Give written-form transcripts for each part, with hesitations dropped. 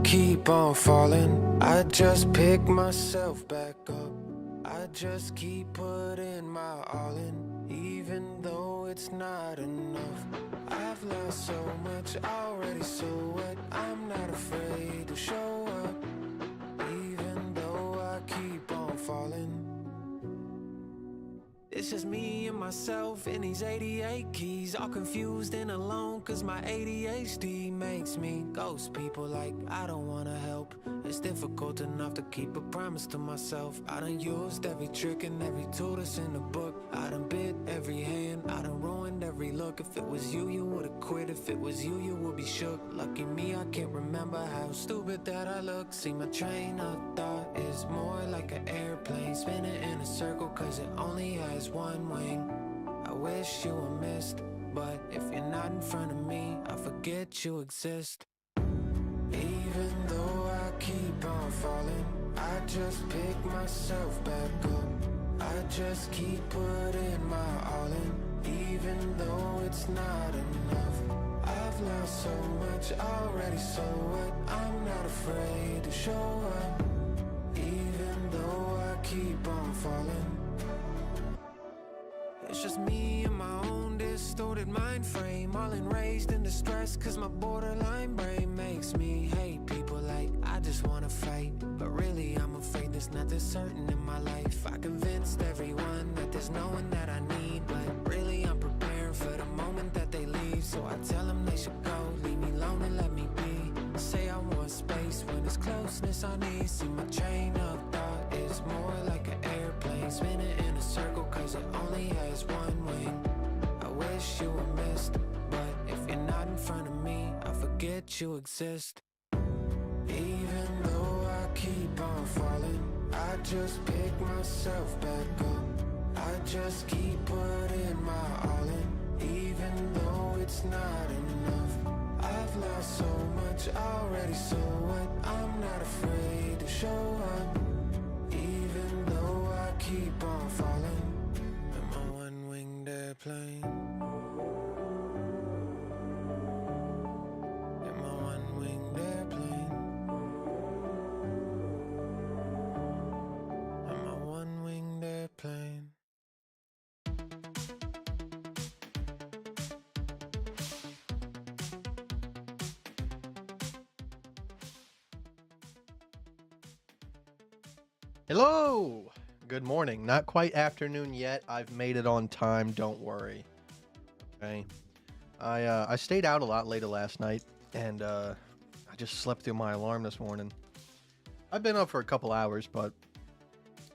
keep on falling, I just pick myself back up. I just keep putting my all in, even though it's not enough. I've lost so much already, so what? I'm not afraid to show up, even though I keep on falling. It's just me and myself in these 88 keys, all confused and alone, cause my ADHD makes me ghost people like I don't wanna help. It's difficult enough to keep a promise to myself. I done used every trick and every tool that's in the book. I done bit every hand, I done ruined every look. If it was you, you would've quit. If it was you, you would be shook. Lucky me, I can't remember how stupid that I look. See, my train of thought is more like an airplane spinning in a circle, cause it only has one wing. I wish you were missed, but if you're not in front of me, I forget you exist. Even though I keep on falling, I just pick myself back up. I just keep putting my all in, even though it's not enough. I've lost so much already, so what? I'm not afraid to show up, even though I keep on falling. It's just me and my own distorted mind frame, all enraged and distressed, cause my borderline brain makes me hate people like I just wanna fight. But really I'm afraid there's nothing certain in my life. I convinced everyone that there's no one that I need, but really I'm preparing for the moment that they leave. So I tell them they should go, leave me alone and let me be. Say I want space when it's closeness I need. See, my train of thought is more like an airplane spinning in a circle, cause it only has one wing. I wish you were missed, but if you're not in front of me, I forget you exist. Even though I keep on falling, I just pick myself back up. I just keep putting my all in, even though it's not enough. I've lost so much already, so what? I'm not afraid to show up, even though I keep on falling. Am I one-winged airplane? Am I one-winged airplane? Am I one-winged airplane? Hello! Good morning. Not quite afternoon yet. I've made it on time. Don't worry. Okay. I stayed out a lot later last night, and I just slept through my alarm this morning. I've been up for a couple hours, but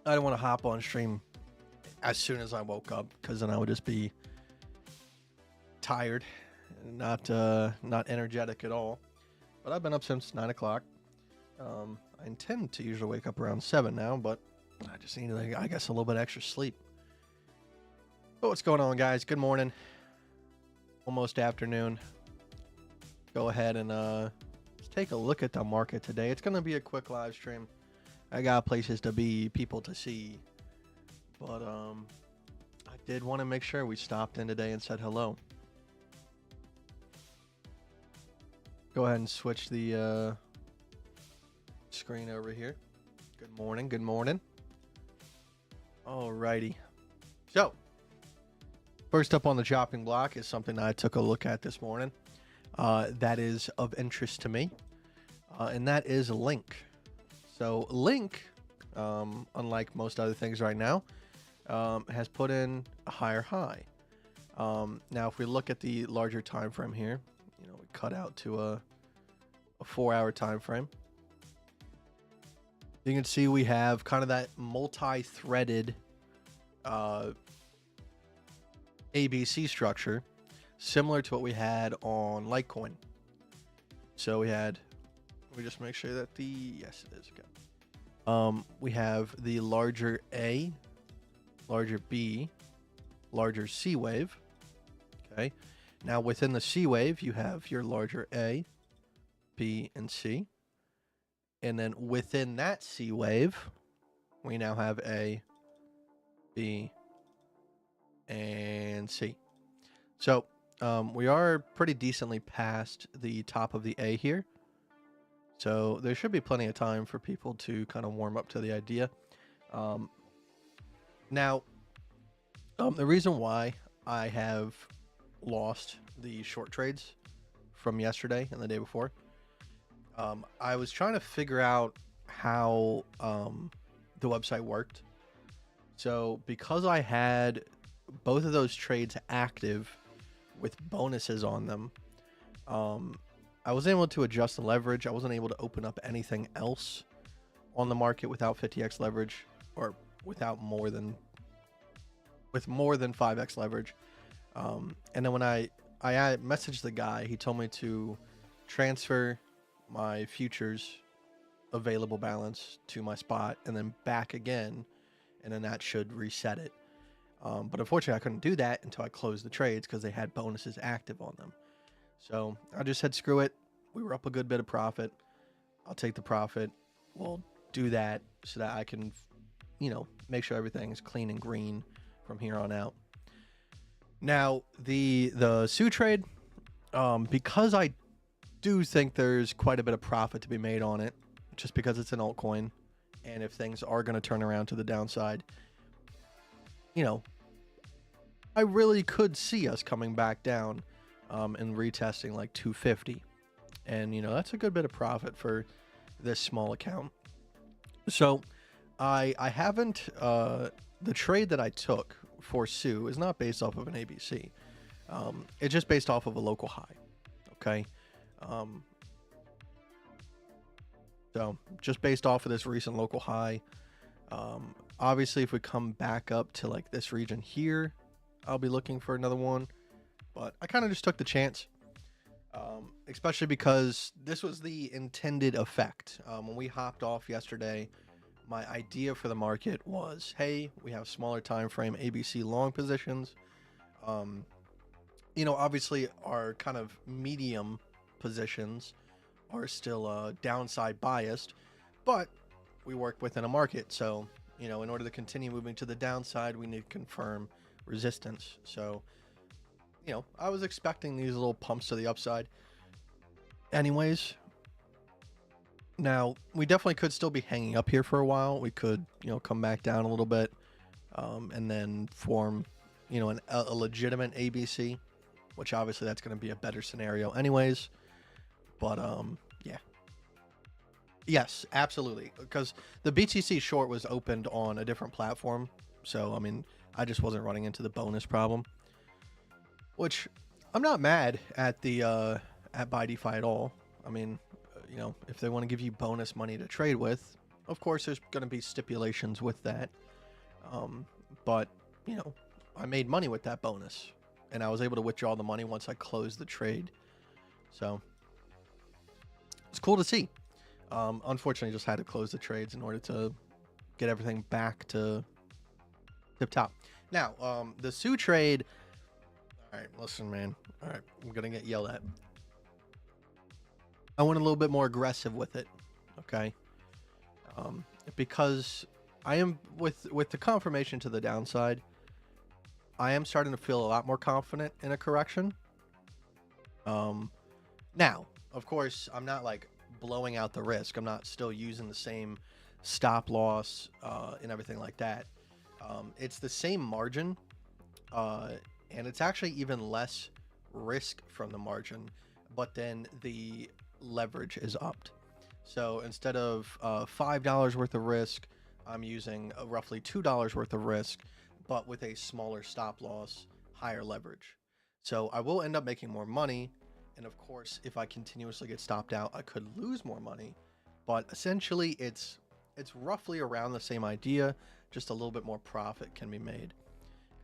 I didn't want to hop on stream as soon as I woke up, because then I would just be tired, and not energetic at all. But I've been up since 9 o'clock. I intend to usually wake up around 7 now, but I just need, I guess, a little bit extra sleep. But what's going on, guys? Good morning. Almost afternoon. Go ahead and let's take a look at the market today. It's going to be a quick live stream. I got places to be, people to see. But I did want to make sure we stopped in today and said hello. Go ahead and switch the screen over here. Good morning. Good morning. Alrighty. So, first up on the chopping block is something I took a look at this morning. That is of interest to me, and that is Link. So, Link, unlike most other things right now, has put in a higher high. Now, if we look at the larger time frame here, we cut out to a 4-hour time frame. You can see we have kind of that multi-threaded ABC structure, similar to what we had on Litecoin. So we just make sure that yes, it is. Okay. We have the larger A, larger B, larger C wave. Okay. Now within the C wave, you have your larger A, B, and C. And then within that C wave, we now have A, B, and C. So we are pretty decently past the top of the A here. So there should be plenty of time for people to kind of warm up to the idea. Um, now, the reason why I have lost the short trades from yesterday and the day before, I was trying to figure out how the website worked. So because I had both of those trades active with bonuses on them, I wasn't able to adjust the leverage. I wasn't able to open up anything else on the market without 50x leverage, or without more than 5x leverage. And then when I messaged the guy, he told me to transfer my futures available balance to my spot and then back again, and then that should reset it. But unfortunately, I couldn't do that until I closed the trades because they had bonuses active on them. So I just said, screw it. We were up a good bit of profit. I'll take the profit. We'll do that so that I can, make sure everything's clean and green from here on out. Now, the Sue trade, because I do think there's quite a bit of profit to be made on it, just because it's an altcoin, and if things are going to turn around to the downside, I really could see us coming back down and retesting like 250. And, that's a good bit of profit for this small account. So I haven't, the trade that I took for Sue is not based off of an ABC. It's just based off of a local high. Okay. So just based off of this recent local high. Obviously, if we come back up to like this region here, I'll be looking for another one. But I kind of just took the chance, especially because this was the intended effect. When we hopped off yesterday, my idea for the market was, hey, we have smaller time frame ABC long positions. Obviously our kind of medium positions are still downside biased, but we work within a market. So, in order to continue moving to the downside, we need to confirm resistance. So, I was expecting these little pumps to the upside anyways. Now, we definitely could still be hanging up here for a while. We could, come back down a little bit, and then form, a legitimate ABC, which obviously that's going to be a better scenario anyways. But, yeah. Yes, absolutely. Because the BTC short was opened on a different platform. So, I just wasn't running into the bonus problem. Which, I'm not mad at the, at BuyDeFi at all. If they want to give you bonus money to trade with, of course there's going to be stipulations with that. But, I made money with that bonus. And I was able to withdraw the money once I closed the trade. So, it's cool to see. Unfortunately, just had to close the trades in order to get everything back to tip top. Now, the Sue trade. All right, listen, man. All right, I'm gonna get yelled at. I went a little bit more aggressive with it, okay? Because I am with the confirmation to the downside. I am starting to feel a lot more confident in a correction. Now, of course, I'm not like blowing out the risk. I'm not still using the same stop loss and everything like that. It's the same margin, and it's actually even less risk from the margin, but then the leverage is upped. So instead of $5 worth of risk, I'm using roughly $2 worth of risk, but with a smaller stop loss, higher leverage. So I will end up making more money. And of course, if I continuously get stopped out, I could lose more money. But essentially, it's roughly around the same idea, just a little bit more profit can be made.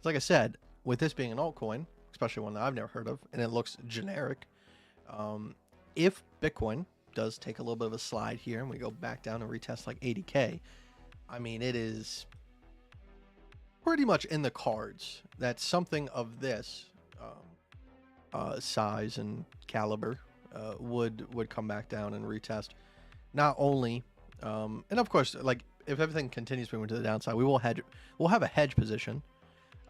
Like I said, with this being an altcoin, especially one that I've never heard of, and it looks generic, if Bitcoin does take a little bit of a slide here and we go back down and retest like 80K, it is pretty much in the cards that something of this size and caliber would come back down and retest. Not only, and of course, like if everything continues moving to the downside, we'll have a hedge position.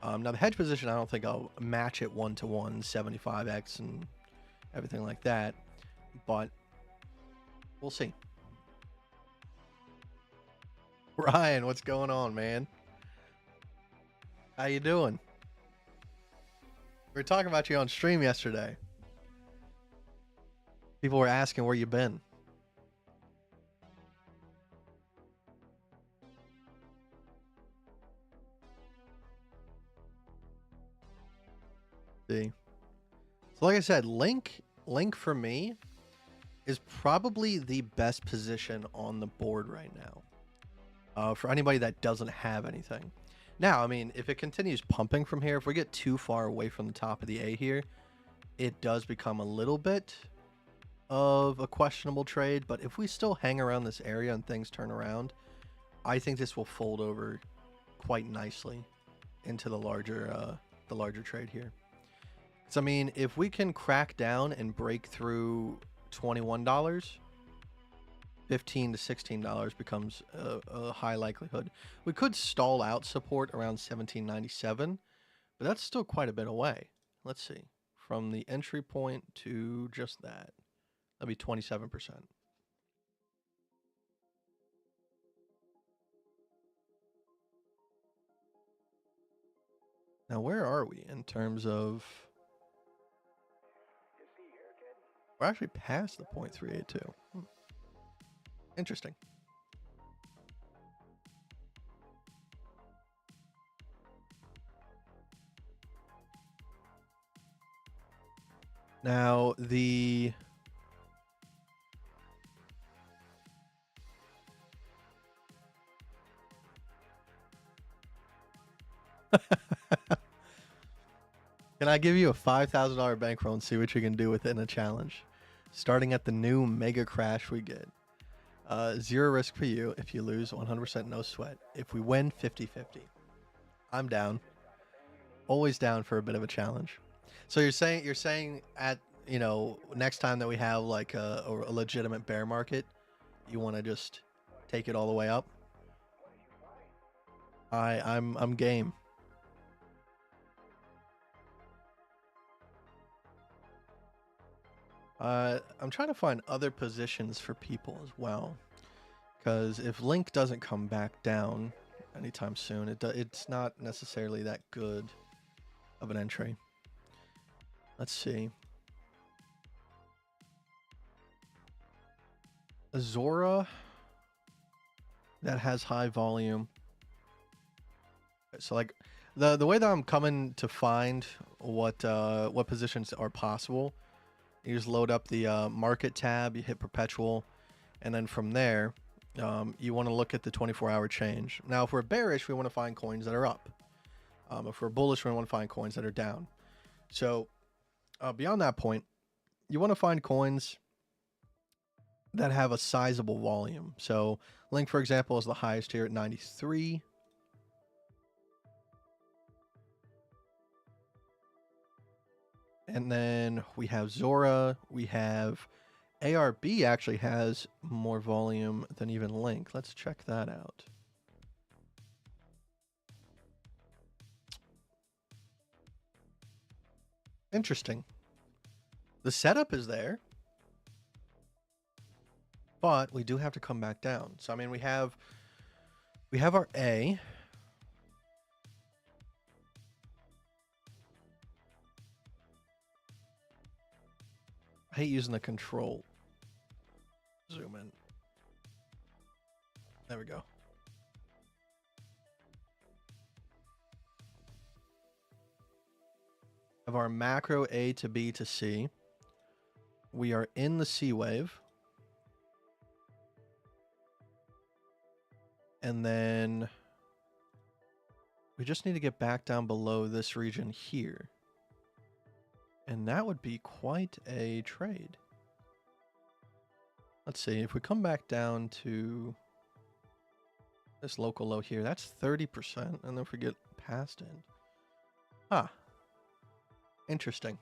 Now the hedge position, I don't think I'll match it 1-to-1 75x and everything like that, but We'll see. Ryan, what's going on, man? How you doing? We were talking about you on stream yesterday. People were asking where you been. See. So like I said, Link for me is probably the best position on the board right now. For anybody that doesn't have anything. Now, I mean, if it continues pumping from here, if we get too far away from the top of the A here, it does become a little bit of a questionable trade. But if we still hang around this area and things turn around, I think this will fold over quite nicely into the larger trade here. So, I mean, if we can crack down and break through $21, $15 to $16 becomes a high likelihood. We could stall out support around $17.97, but that's still quite a bit away. Let's see. From the entry point to just that. That'd be 27%. Now, where are we in terms of... We're actually past the 0.382. Interesting. Now, the... Can I give you a $5,000 bankroll and see what you can do with it in a challenge? Starting at the new mega crash we get. 0 risk for you. If you lose, 100% no sweat. If we win, 50-50. I'm down. Always down for a bit of a challenge. So you're saying at, you know, next time that we have like a legitimate bear market, you want to just take it all the way up? I'm game. I'm trying to find other positions for people as well, because if Link doesn't come back down anytime soon, it's not necessarily that good of an entry. Let's see. Azora that has high volume. So like the way that I'm coming to find what positions are possible. You just load up the market tab, you hit perpetual, and then from there, you want to look at the 24-hour change. Now, if we're bearish, we want to find coins that are up. If we're bullish, we want to find coins that are down. So beyond that point, you want to find coins that have a sizable volume. So Link, for example, is the highest here at 93. And then we have Zora, we have ARB actually has more volume than even Link. Let's check that out. Interesting. The setup is there, but we do have to come back down. So I mean, we have our A. I hate using the control. Zoom in. There we go. Of our macro A to B to C. We are in the C wave. And then we just need to get back down below this region here. And that would be quite a trade. Let's see, if we come back down to this local low here, that's 30%. And then if we get past it. Ah. Interesting.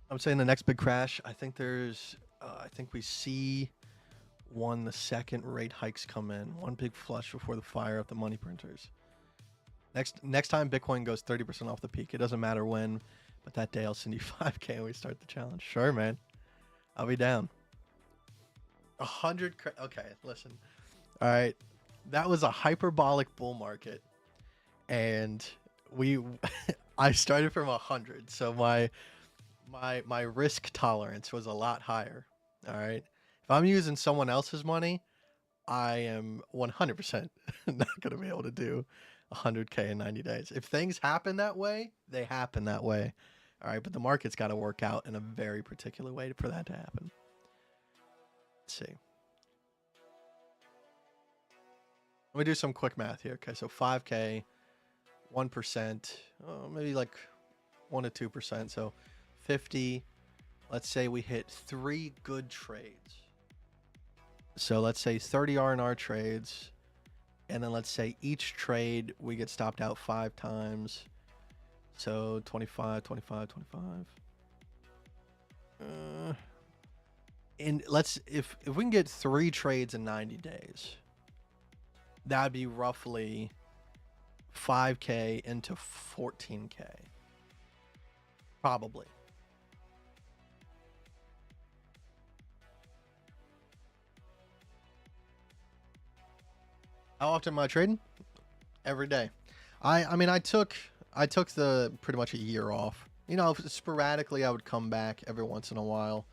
I would say in the next big crash, I think there's, I think we see the second rate hikes come in. One big flush before the fire of the money printers. Next time Bitcoin goes 30% off the peak, it doesn't matter when, but that day I'll send you 5K and we start the challenge. Sure, man. I'll be down. 100. Okay, listen. All right, that was a hyperbolic bull market, and we I started from 100, so my risk tolerance was a lot higher. All right, if I'm using someone else's money, I am 100% not going to be able to do 100K in 90 days. If things happen that way, they happen that way. All right, but the market's got to work out in a very particular way for that to happen. Let's see. Let me do some quick math here. Okay, so 5K, 1%, maybe like 1 to 2%. So 50. Let's say we hit 3 good trades. So let's say 30 R&R trades, and then let's say each trade we get stopped out 5 times. So 25, 25, 25. And if we can get 3 trades in 90 days, that'd be roughly 5K into 14K. Probably. How often am I trading? Every day. I mean I took the pretty much a year off. You know, sporadically I would come back every once in a while,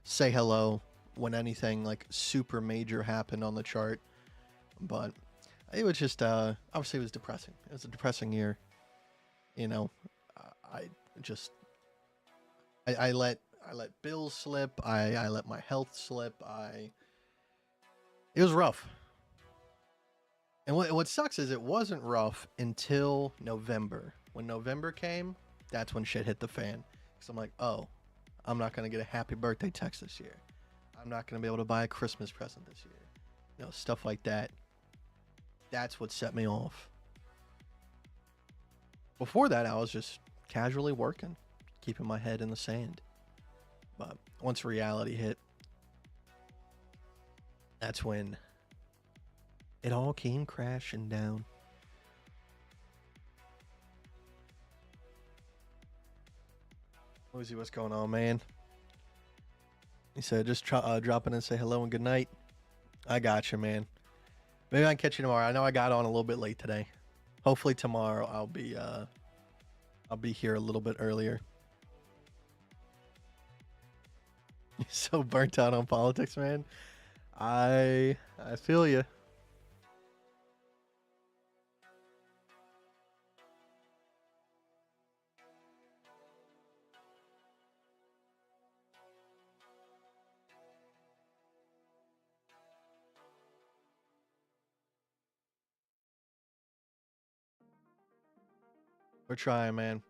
say hello when anything like super major happened on the chart. But it was just obviously it was depressing. It was a depressing year. You know, I just I let bills slip. I let my health slip. It was rough. And what sucks is it wasn't rough until November. When November came, that's when shit hit the fan. Because I'm like, oh, I'm not going to get a happy birthday text this year. I'm not going to be able to buy a Christmas present this year. You know, stuff like that. That's what set me off. Before that, I was just casually working, keeping my head in the sand. But once reality hit, that's when it all came crashing down. Lucy, what's going on, man? He said, just drop in and say hello and good night. I got you, man. Maybe I can catch you tomorrow. I know I got on a little bit late today. Hopefully tomorrow I'll be here a little bit earlier. You're so burnt out on politics, man. I feel you. We're trying, man.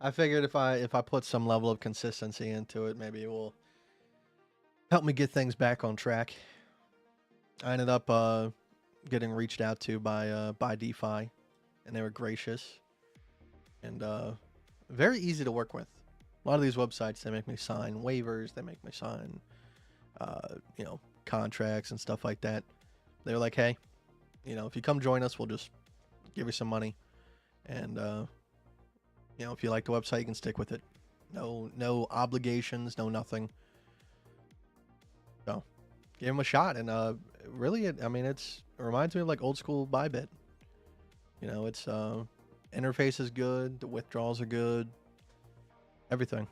I figured if I put some level of consistency into it, maybe it will help me get things back on track. I ended up getting reached out to by DeFi, and they were gracious and very easy to work with. A lot of these websites, they make me sign waivers, they make me sign you know, contracts and stuff like that. They were like, hey, you know, if you come join us, we'll just give you some money, and you know, if you like the website, you can stick with it. No obligations, no nothing. So, give them a shot, and really, I mean, it reminds me of like old school Bybit. You know, it's interface is good, the withdrawals are good, everything.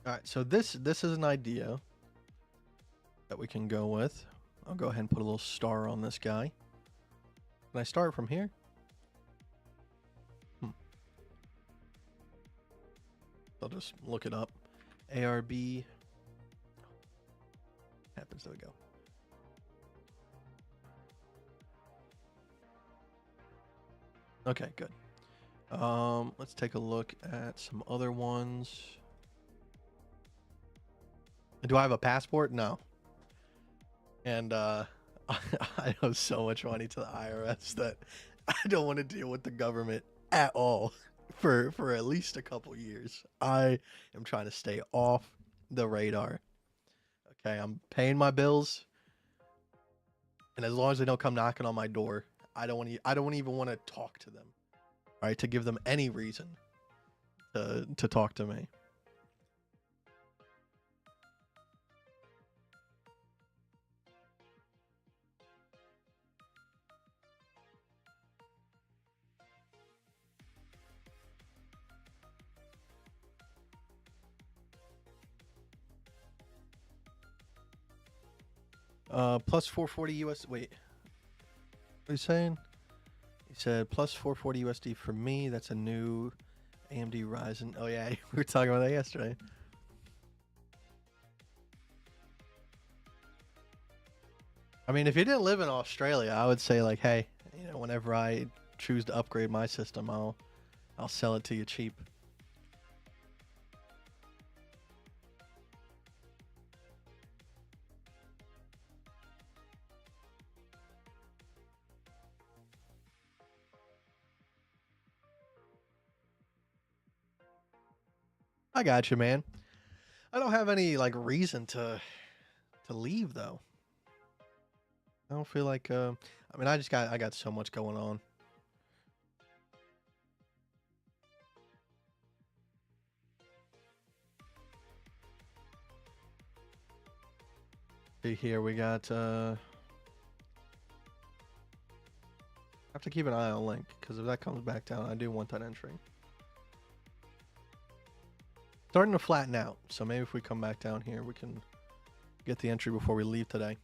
All right, so this is an idea that we can go with. I'll go ahead and put a little star on this guy. Can I start from here? I'll just look it up. ARB happens. There we go. Okay, good. Let's take a look at some other ones. Do I have a passport? No. And I owe so much money to the IRS that I don't want to deal with the government at all for at least a couple years. I am trying to stay off the radar. Okay, I'm paying my bills, and as long as they don't come knocking on my door, I don't even want to talk to them. All right, to give them any reason to talk to me. Plus 440 US. Wait, what are you saying? He said plus 440 USD for me. That's a new AMD Ryzen. Oh yeah, we were talking about that yesterday. I mean, if you didn't live in Australia, I would say like, hey, you know, whenever I choose to upgrade my system, I'll sell it to you cheap. I got you, man. I don't have any like reason to leave though. I don't feel like I mean, I got so much going on. See here, we got I have to keep an eye on link because if that comes back down, I do want that entry. Starting to flatten out, so maybe if we come back down here, we can get the entry before we leave today.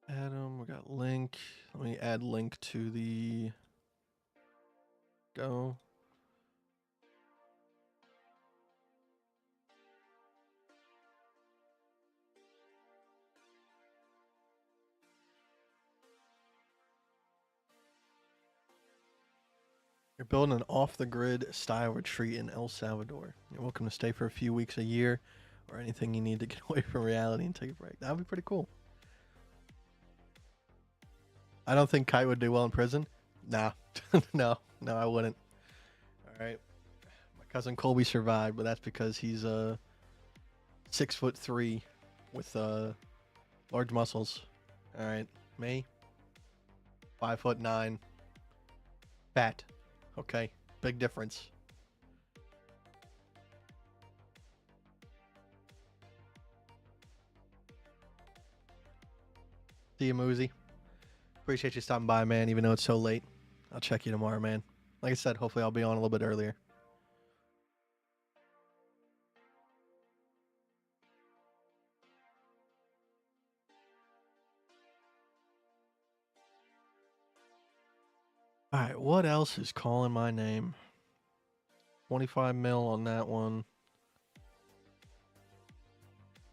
Adam, we got link. Let me add link to the go. You're building an off-the-grid style retreat in El Salvador. You're welcome to stay for a few weeks a year or anything you need to get away from reality and take a break. That would be pretty cool. I don't think Kite would do well in prison. Nah. no, I wouldn't. All right. My cousin Colby survived, but that's because he's 6'3" with large muscles. All right. Me, 5'9", fat. Okay, big difference. See you, Moozy. Appreciate you stopping by, man, even though it's so late. I'll check you tomorrow, man. Like I said, hopefully I'll be on a little bit earlier. All right, what else is calling my name? 25 mil on that one.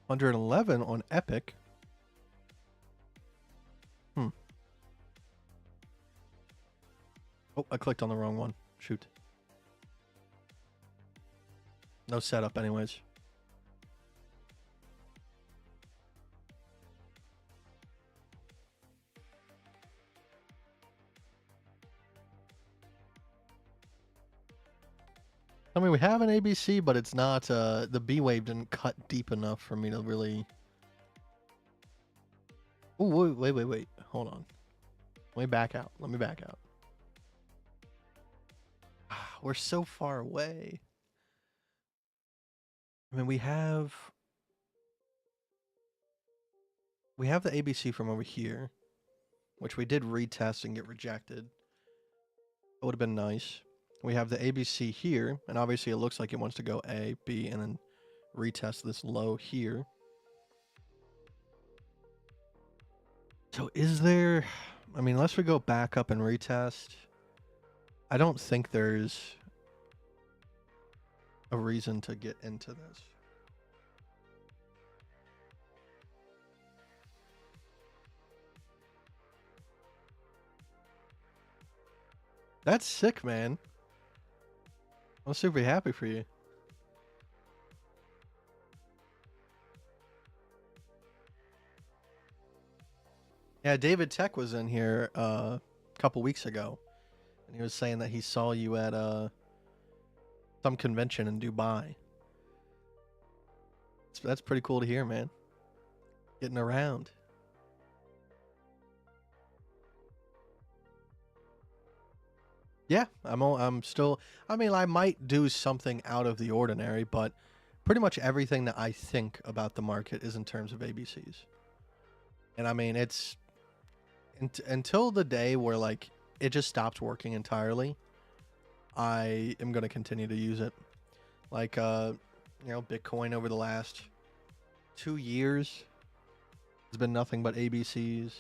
111 on Epic. Oh, I clicked on the wrong one. Shoot. No setup anyways. I mean, we have an ABC, but it's not, the B wave didn't cut deep enough for me to really... Oh, wait. Hold on. Let me back out. We're so far away. I mean, we have... we have the ABC from over here, which we did retest and get rejected. That would have been nice. We have the ABC here, and obviously it looks like it wants to go A, B, and then retest this low here. So is there... I mean, unless we go back up and retest, I don't think there's a reason to get into this. That's sick, man. I'm super happy for you. Yeah, David Tech was in here a couple weeks ago, and he was saying that he saw you at some convention in Dubai. That's pretty cool to hear, man. Getting around. Yeah, I'm still... I mean, I might do something out of the ordinary, but pretty much everything that I think about the market is in terms of ABCs. And I mean, it's... until the day where, like, it just stops working entirely, I am going to continue to use it. Like, you know, Bitcoin over the last 2 years has been nothing but ABCs.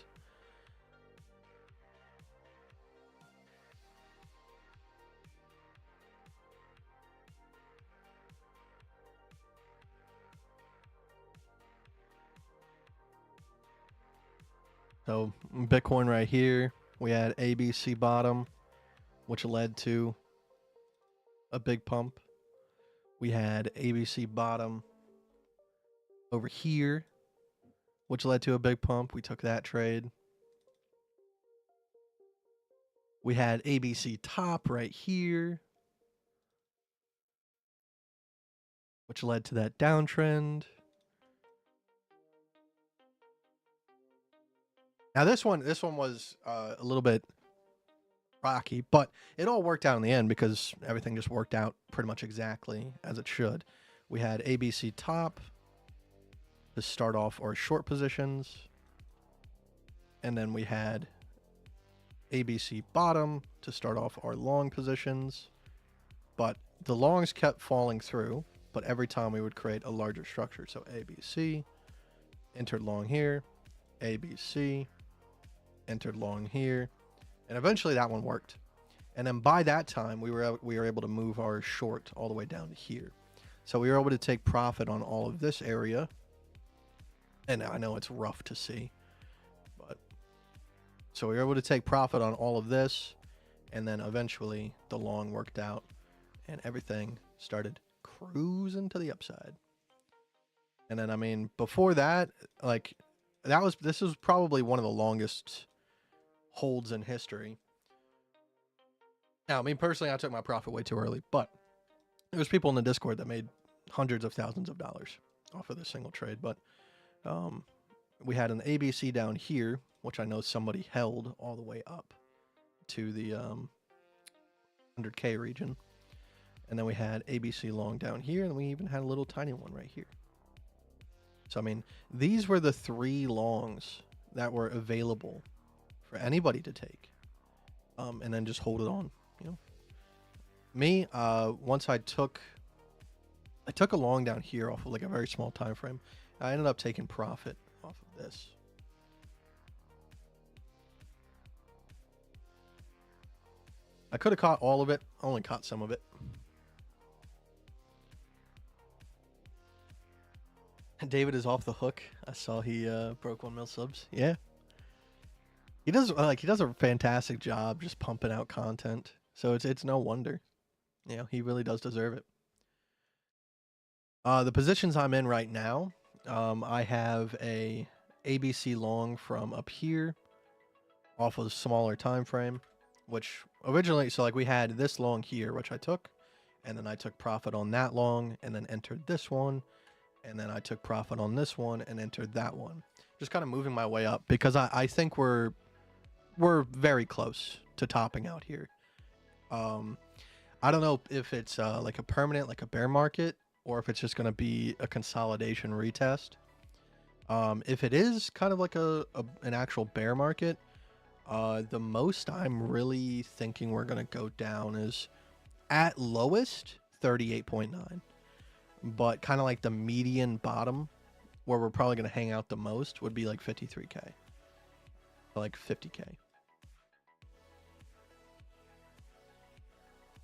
So Bitcoin right here, we had ABC bottom, which led to a big pump. We had ABC bottom over here, which led to a big pump. We took that trade. We had ABC top right here, which led to that downtrend. Now this one was a little bit rocky, but it all worked out in the end because everything just worked out pretty much exactly as it should. We had ABC top to start off our short positions, and then we had ABC bottom to start off our long positions, but the longs kept falling through, but every time we would create a larger structure. So ABC, entered long here, ABC, entered long here, and eventually that one worked. And then by that time, we were able to move our short all the way down to here. So we were able to take profit on all of this area. And I know it's rough to see, but so we were able to take profit on all of this, and then eventually the long worked out and everything started cruising to the upside. And then, I mean, before that, like, this was probably one of the longest holds in history. Now, I mean, personally, I took my profit way too early, but there was people in the Discord that made hundreds of thousands of dollars off of this single trade. But we had an ABC down here, which I know somebody held all the way up to the 100K region. And then we had ABC long down here, and we even had a little tiny one right here. So, I mean, these were the 3 longs that were available for anybody to take, and then just hold it on, you know. Me, once I took a long down here off of like a very small time frame. I ended up taking profit off of this. I could have caught all of it. I only caught some of it. David is off the hook. I saw he broke 1 mil subs. Yeah. He does a fantastic job just pumping out content. So it's no wonder. You know, he really does deserve it. The positions I'm in right now, I have a ABC long from up here off of a smaller time frame, which originally, so like we had this long here, which I took, and then I took profit on that long and then entered this one, and then I took profit on this one and entered that one. Just kind of moving my way up because I think we're very close to topping out here. I don't know if it's like a permanent, like a bear market, or if it's just going to be a consolidation retest. If it is kind of like an actual bear market, the most I'm really thinking we're gonna go down is at lowest 38.9, but kind of like the median bottom where we're probably gonna hang out the most would be like 53K, like 50K.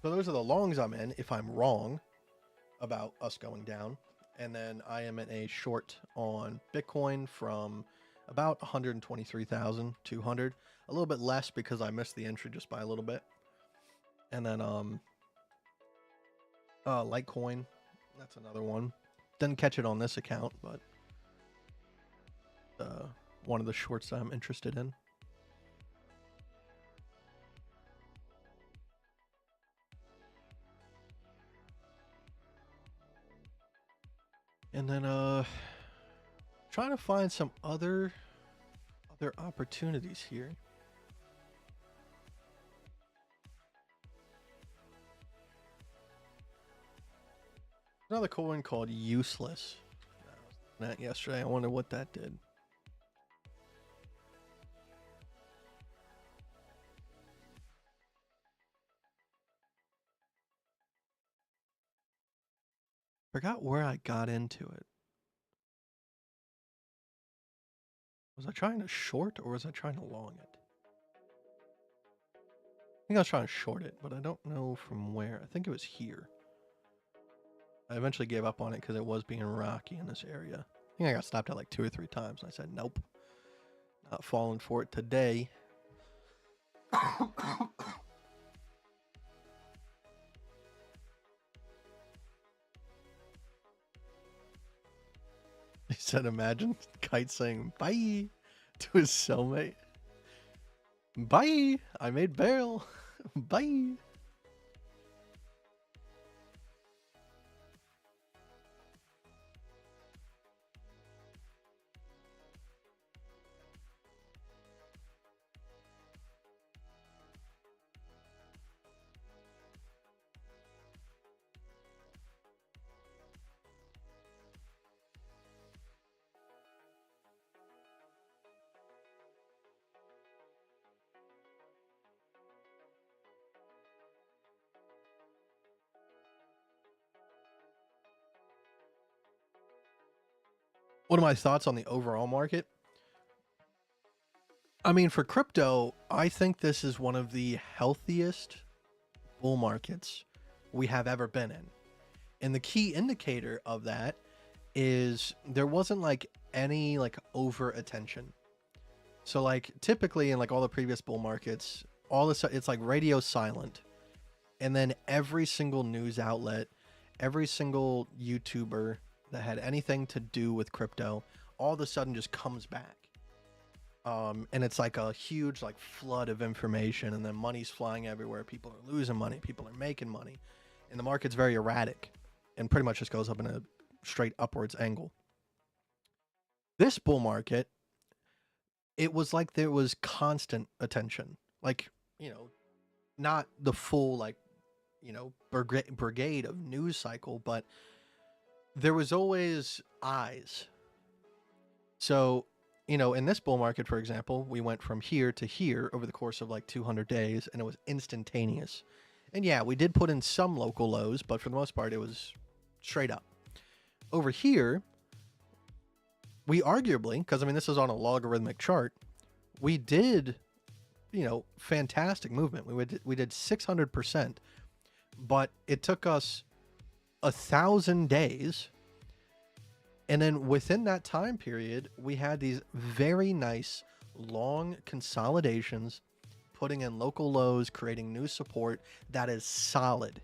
So those are the longs I'm in if I'm wrong about us going down. And then I am in a short on Bitcoin from about 123,200, a little bit less because I missed the entry just by a little bit. And then Litecoin, that's another one. Didn't catch it on this account, but one of the shorts that I'm interested in. And then trying to find some other opportunities here. Another coin called Useless. I was looking at yesterday. I wonder what that did. Forgot where I got into it. Was I trying to short or was I trying to long it? I think I was trying to short it, but I don't know from where. I think it was here. I eventually gave up on it because it was being rocky in this area. I think I got stopped at like 2 or 3 times. And I said, nope, not falling for it today. He said, imagine Kite saying bye to his cellmate. Bye, I made barrel. Bye. What are my thoughts on the overall market? I mean, for crypto, I think this is one of the healthiest bull markets we have ever been in. And the key indicator of that is there wasn't like any like over attention. So like typically in like all the previous bull markets, all this it's like radio silent. And then every single news outlet, every single YouTuber that had anything to do with crypto all of a sudden just comes back. And it's like a huge like flood of information, and then money's flying everywhere. People are losing money, people are making money, and the market's very erratic and pretty much just goes up in a straight upwards angle. This bull market, it was like there was constant attention, like, you know, not the full like, you know, brigade of news cycle, but there was always eyes. So, you know, in this bull market, for example, we went from here to here over the course of like 200 days, and it was instantaneous. And yeah, we did put in some local lows, but for the most part, it was straight up. Over here, we arguably, because I mean, this is on a logarithmic chart, we did, you know, fantastic movement. We did 600%, but it took us 1,000 days. And then within that time period, we had these very nice long consolidations, putting in local lows, creating new support that is solid.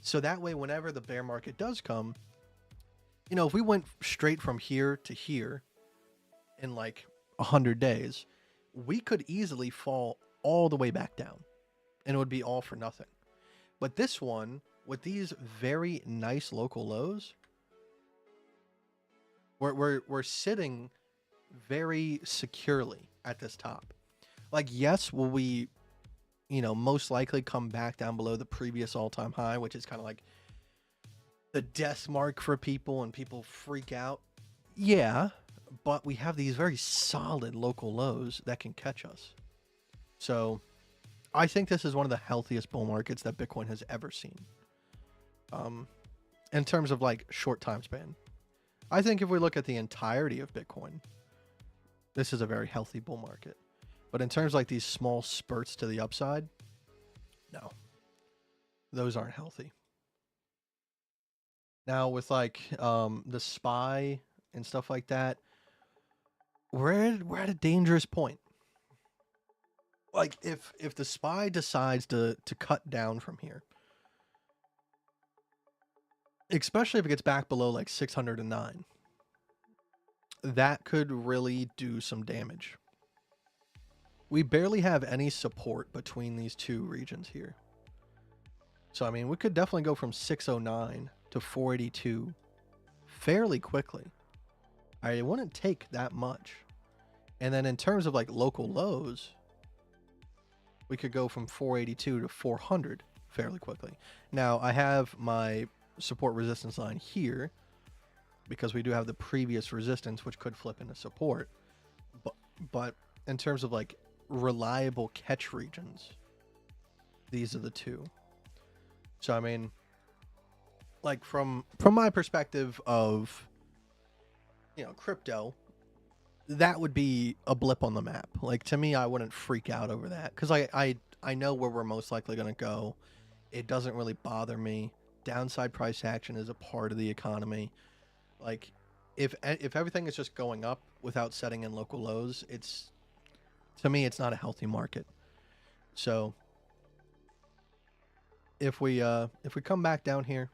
So that way, whenever the bear market does come, you know, if we went straight from here to here in like 100 days, we could easily fall all the way back down and it would be all for nothing. But this one, with these very nice local lows, we're sitting very securely at this top. Like, yes, will we, you know, most likely come back down below the previous all-time high, which is kind of like the death mark for people and people freak out. Yeah, but we have these very solid local lows that can catch us. So I think this is one of the healthiest bull markets that Bitcoin has ever seen. In terms of like short time span, I think if we look at the entirety of Bitcoin, this is a very healthy bull market. But in terms of like these small spurts to the upside, no, those aren't healthy. Now with like the SPY and stuff like that, we're at a dangerous point. Like if the SPY decides to cut down from here, especially if it gets back below like 609, that could really do some damage. We barely have any support between these two regions here. So, I mean, we could definitely go from 609 to 482 fairly quickly. It wouldn't take that much. And then in terms of like local lows, we could go from 482 to 400 fairly quickly. Now, I have my support resistance line here because we do have the previous resistance, which could flip into support. But in terms of like reliable catch regions, these are the two. So I mean, like from my perspective of, you know, crypto, that would be a blip on the map. Like to me, I wouldn't freak out over that because I know where we're most likely going to go. It doesn't really bother me. Downside price action is a part of the economy. Like if everything is just going up without setting in local lows, to me it's not a healthy market. So if we come back down here,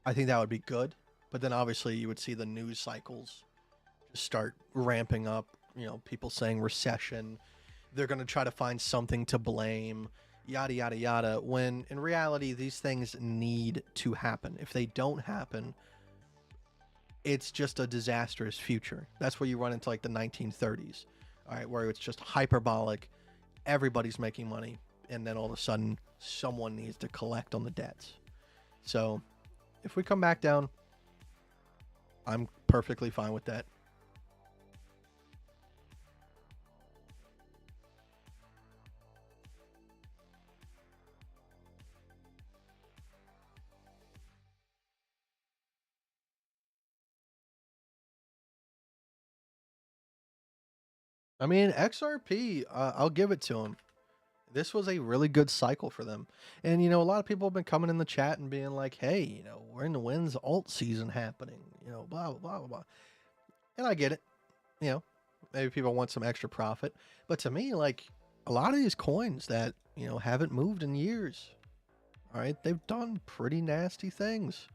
I think that would be good. But then obviously you would see the news cycles just start ramping up. You know, people saying recession. They're going to try to find something to blame, yada, yada, yada. When in reality, these things need to happen. If they don't happen, it's just a disastrous future. That's where you run into like the 1930s, all right, where it's just hyperbolic. Everybody's making money. And then all of a sudden, someone needs to collect on the debts. So if we come back down, I'm perfectly fine with that. I mean, XRP, I'll give it to him. This was a really good cycle for them. And, you know, a lot of people have been coming in the chat and being like, hey, you know, when's alt season happening? You know, blah, blah, blah, blah. And I get it. You know, maybe people want some extra profit. But to me, like, a lot of these coins that, you know, haven't moved in years, all right, they've done pretty nasty things.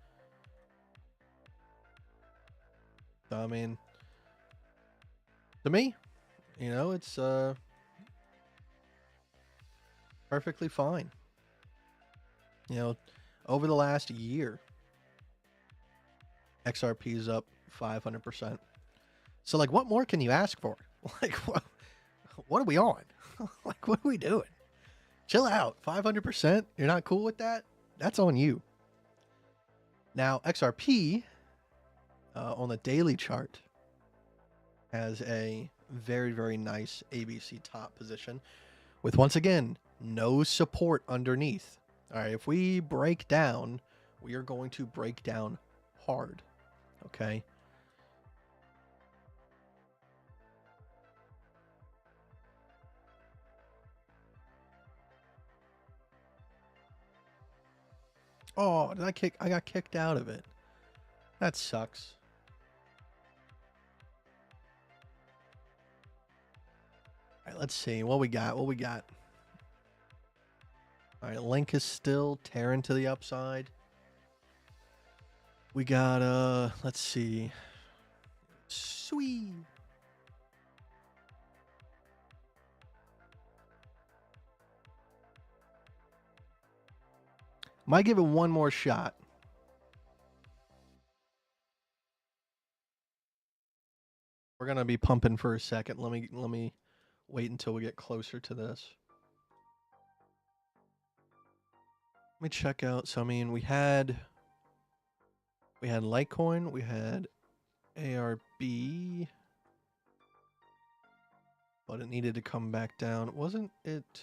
So, I mean, to me, you know, it's perfectly fine. You know, over the last year, XRP is up 500%. So, like, what more can you ask for? Like, what are we on? Like, what are we doing? Chill out. 500%? You're not cool with that? That's on you. Now, XRP on the daily chart has a very, very nice ABC top position with, once again, no support underneath. All right, if we break down, we are going to break down hard. Okay. Oh, I got kicked out of it. That sucks. All right, let's see what we got. All right, Link is still tearing to the upside. We got let's see. Sweet. Might give it one more shot. We're gonna be pumping for a second. Let me wait until we get closer to this. Let me check out. So I mean, we had Litecoin, we had ARB, but it needed to come back down. Wasn't it?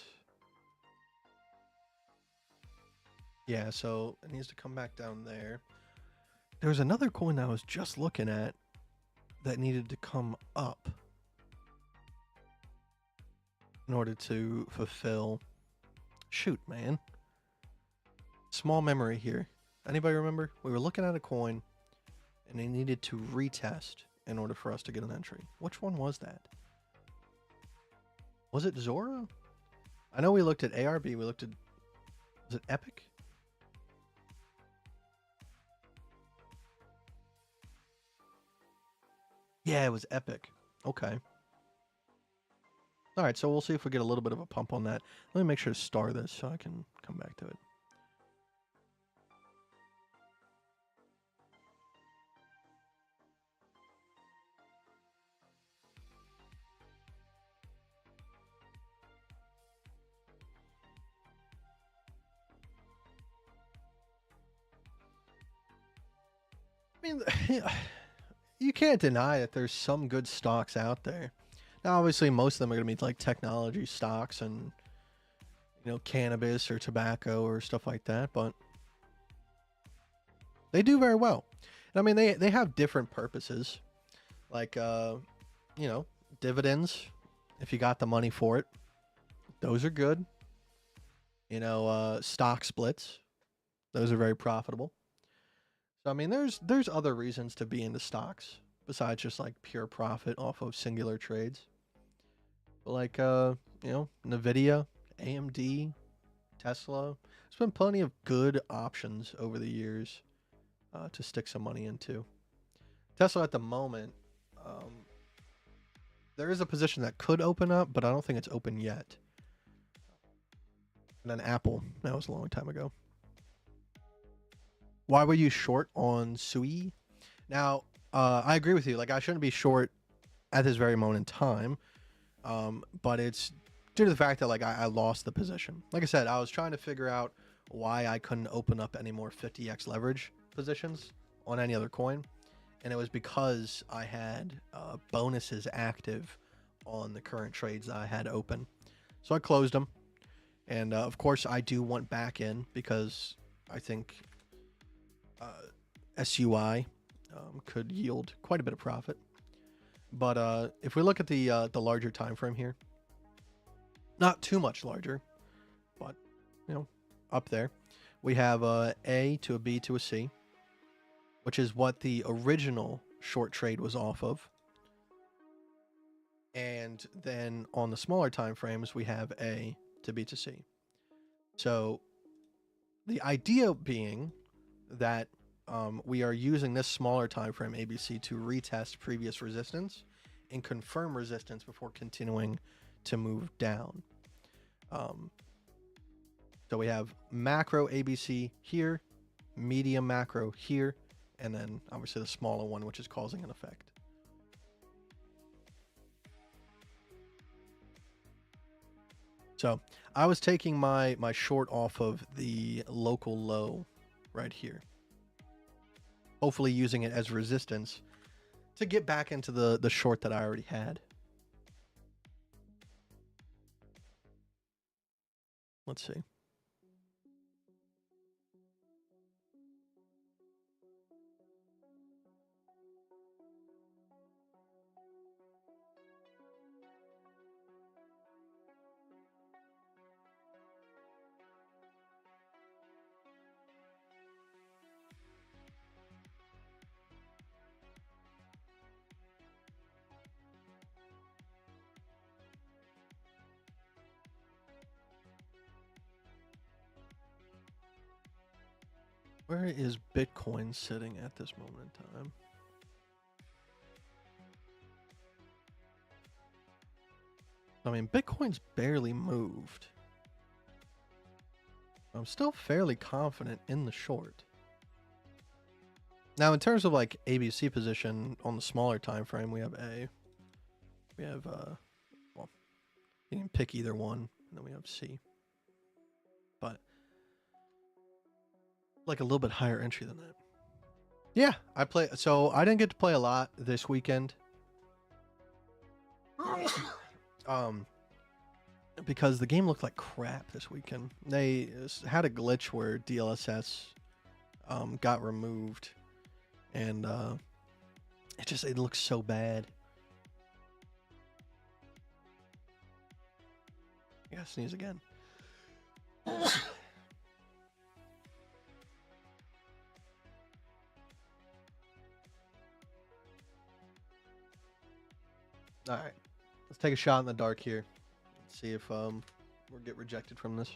Yeah, so it needs to come back down there. There's another coin I was just looking at that needed to come up in order to fulfill. Shoot, man. Small memory here. Anybody remember? We were looking at a coin and they needed to retest in order for us to get an entry. Which one was that? Was it Zora? I know we looked at ARB. We looked at... Was it Epic? Yeah, it was Epic. Okay. All right, so we'll see if we get a little bit of a pump on that. Let me make sure to star this so I can come back to it. I mean, you can't deny that there's some good stocks out there. Now, obviously, most of them are going to be like technology stocks and, you know, cannabis or tobacco or stuff like that, but they do very well. And I mean, they have different purposes, like, you know, dividends, if you got the money for it, those are good. You know, stock splits, those are very profitable. So, I mean, there's other reasons to be into stocks besides just like pure profit off of singular trades. But like, you know, Nvidia, AMD, Tesla. There's been plenty of good options over the years to stick some money into. Tesla at the moment, there is a position that could open up, but I don't think it's open yet. And then Apple, that was a long time ago. Why were you short on Sui? Now, I agree with you. Like, I shouldn't be short at this very moment in time. But it's due to the fact that, like, I lost the position. Like I said, I was trying to figure out why I couldn't open up any more 50x leverage positions on any other coin. And it was because I had bonuses active on the current trades that I had open. So I closed them. And, of course, I do want back in because I think SUI could yield quite a bit of profit. But if we look at the larger time frame here, not too much larger, but, you know, up there, we have a to a B to a C, which is what the original short trade was off of. And then on the smaller time frames, we have A to B to C. So the idea being that we are using this smaller time frame ABC to retest previous resistance and confirm resistance before continuing to move down. So we have macro ABC here, medium macro here, and then obviously the smaller one, which is causing an effect. So I was taking my short off of the local low right here, hopefully using it as resistance to get back into the short that I already had. Let's see. Where is Bitcoin sitting at this moment in time? I mean, Bitcoin's barely moved. I'm still fairly confident in the short. Now, in terms of like ABC position on the smaller time frame, we have A. We have well, you can pick either one, and then we have C. But like a little bit higher entry than that. Yeah, I play. So I didn't get to play a lot this weekend. Um, because the game looked like crap this weekend. They had a glitch where DLSS got removed, and it looks so bad. I gotta sneeze again. All right, let's take a shot in the dark here. Let's see if we'll get rejected from this.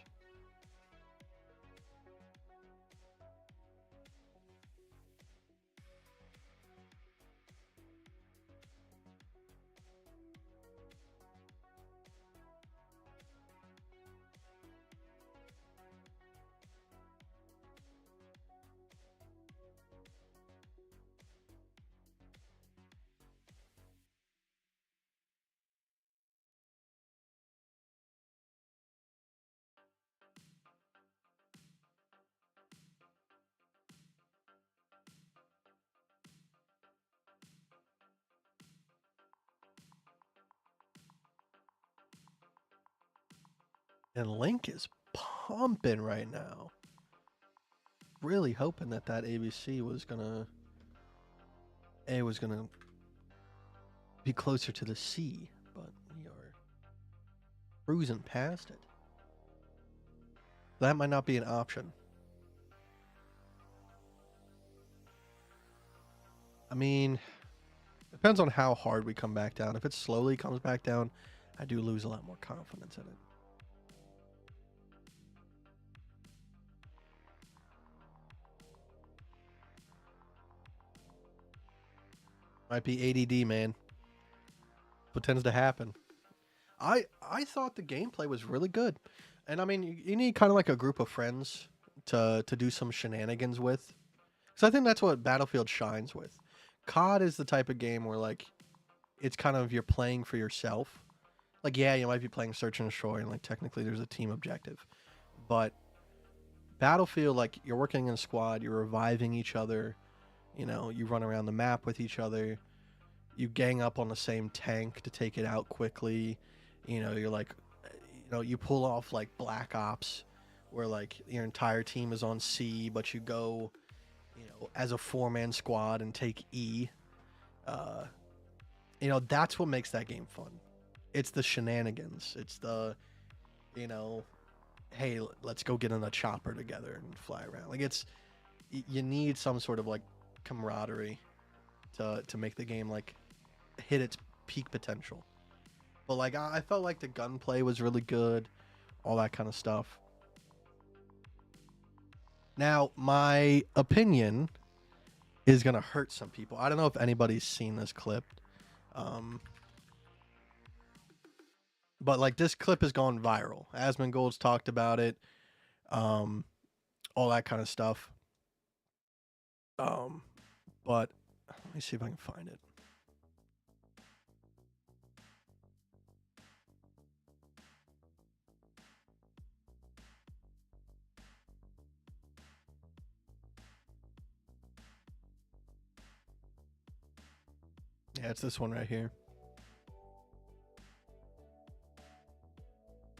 And Link is pumping right now. Really hoping that ABC was gonna be closer to the C, but we are cruising past it. That might not be an option. I mean, depends on how hard we come back down. If it slowly comes back down, I do lose a lot more confidence in it. Might be ADD, man. What tends to happen. I thought the gameplay was really good. And I mean, you need kind of like a group of friends to do some shenanigans with. Because I think that's what Battlefield shines with. COD is the type of game where, like, it's kind of you're playing for yourself. Like, yeah, you might be playing Search and Destroy, and, like, technically there's a team objective. But Battlefield, like, you're working in a squad, you're reviving each other, you know, you run around the map with each other, you gang up on the same tank to take it out quickly, you know, you're like, you know, you pull off, like, Black Ops, where, like, your entire team is on C, but you go, you know, as a 4-man squad and take E. You know, that's what makes that game fun. It's the shenanigans. It's the, you know, hey, let's go get in a chopper together and fly around. Like, it's, you need some sort of, like, camaraderie to make the game, like, hit its peak potential. But, like, I felt like the gunplay was really good, all that kind of stuff. Now, my opinion is going to hurt some people. I don't know if anybody's seen this clip. But, like, this clip has gone viral. Asmongold's talked about it. All that kind of stuff. But let me see if I can find it. Yeah, it's this one right here.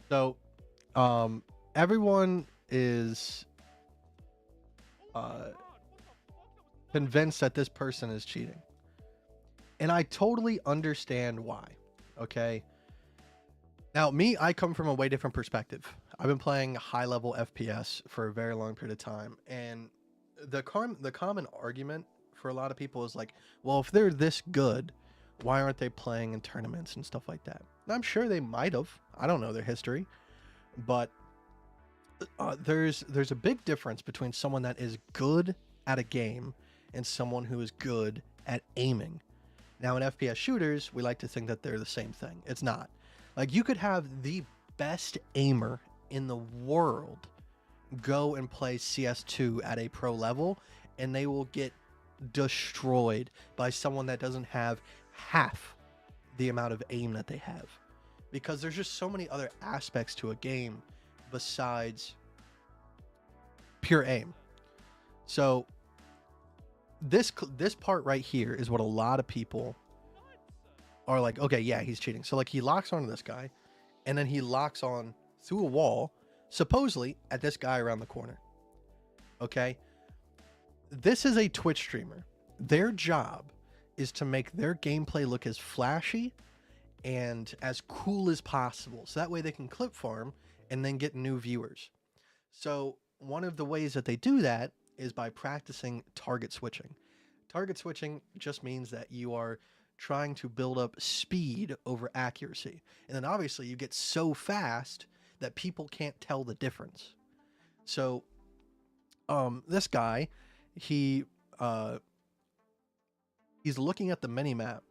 So, everyone is convinced that this person is cheating. And I totally understand why. Okay. Now, me, I come from a way different perspective. I've been playing high-level FPS for a very long period of time, and the common argument for a lot of people is like, well, if they're this good, why aren't they playing in tournaments and stuff like that? And I'm sure they might have. I don't know their history, but there's a big difference between someone that is good at a game and someone who is good at aiming. Now, in FPS shooters, we like to think that they're the same thing. It's not. Like, you could have the best aimer in the world go and play CS2 at a pro level, and they will get destroyed by someone that doesn't have half the amount of aim that they have. Because there's just so many other aspects to a game besides pure aim. So this part right here is what a lot of people are like, okay, yeah, he's cheating. So like he locks onto this guy, and then he locks on through a wall, supposedly at this guy around the corner. Okay? This is a Twitch streamer. Their job is to make their gameplay look as flashy and as cool as possible. So that way they can clip farm and then get new viewers. So one of the ways that they do that is by practicing target switching. Target switching just means that you are trying to build up speed over accuracy. And then obviously you get so fast that people can't tell the difference. So this guy, he's looking at the minimap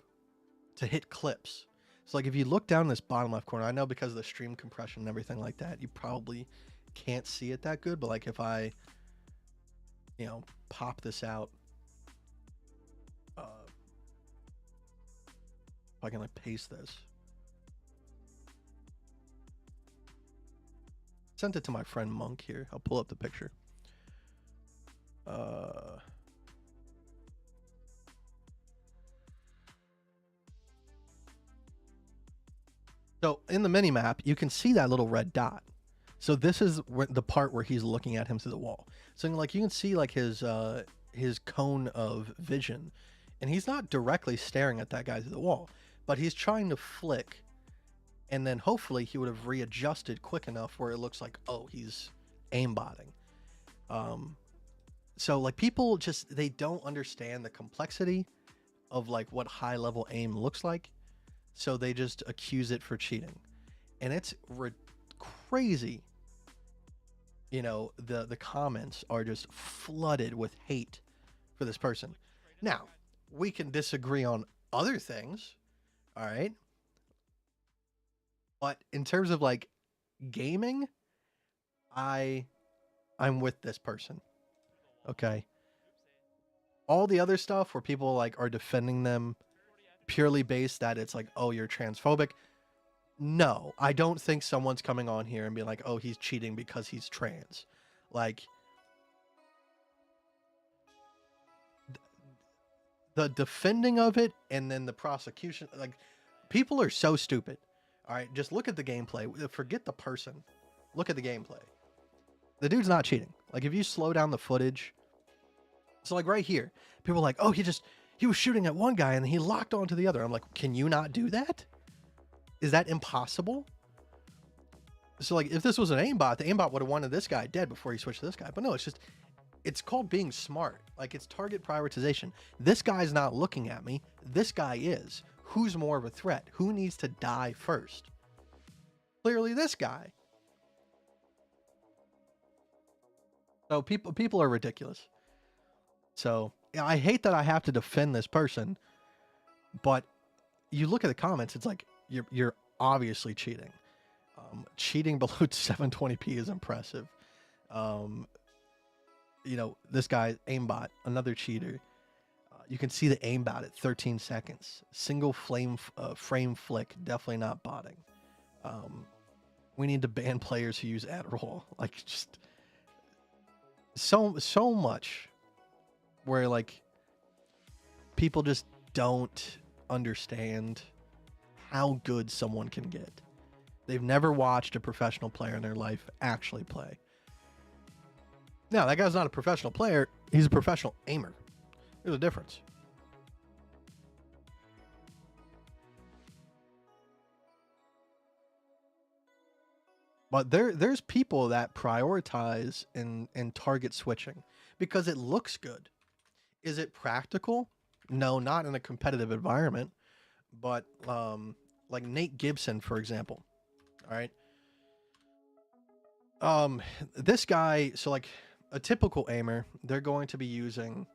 to hit clips. So like if you look down this bottom left corner, I know because of the stream compression and everything like that, you probably can't see it that good, but like if I, you know, pop this out, if I can like paste this. Sent it to my friend Monk here. I'll pull up the picture. So in the minimap, you can see that little red dot. So this is the part where he's looking at him through the wall. So like you can see like his cone of vision, and he's not directly staring at that guy through the wall, but he's trying to flick, and then hopefully he would have readjusted quick enough where it looks like, oh, he's aimbotting. So like people just, they don't understand the complexity of like what high level aim looks like. So they just accuse it for cheating, and it's crazy. You know, the comments are just flooded with hate for this person. Now, we can disagree on other things, all right? But in terms of like gaming, I'm with this person. Okay. All the other stuff where people like are defending them purely based that it's like, oh, you're transphobic. No, I don't think someone's coming on here and being like, oh, he's cheating because he's trans. Like, the defending of it and then the prosecution, like, people are so stupid. All right, just look at the gameplay. Forget the person. Look at the gameplay. The dude's not cheating. Like, if you slow down the footage, so like right here, people are like, oh, he was shooting at one guy and he locked onto the other. I'm like, can you not do that? Is that impossible? So like if this was an aimbot, the aimbot would have wanted this guy dead before he switched to this guy. But no, it's called being smart. Like it's target prioritization. This guy's not looking at me. This guy is. Who's more of a threat? Who needs to die first? Clearly this guy. So people are ridiculous. So I hate that I have to defend this person, but you look at the comments, it's like you're obviously cheating. Cheating below 720p is impressive. You know, this guy aimbot, another cheater. You can see the aimbot at 13 seconds. Single frame flick, definitely not botting. We need to ban players who use Adderall. Like just so much where like people just don't understand how good someone can get. They've never watched a professional player in their life actually play. Now, that guy's not a professional player. He's a professional aimer. There's a difference. But there's people that prioritize and target switching because it looks good. Is it practical? No, not in a competitive environment. But like Nate Gibson, for example. All right. This guy, so like a typical aimer, they're going to be using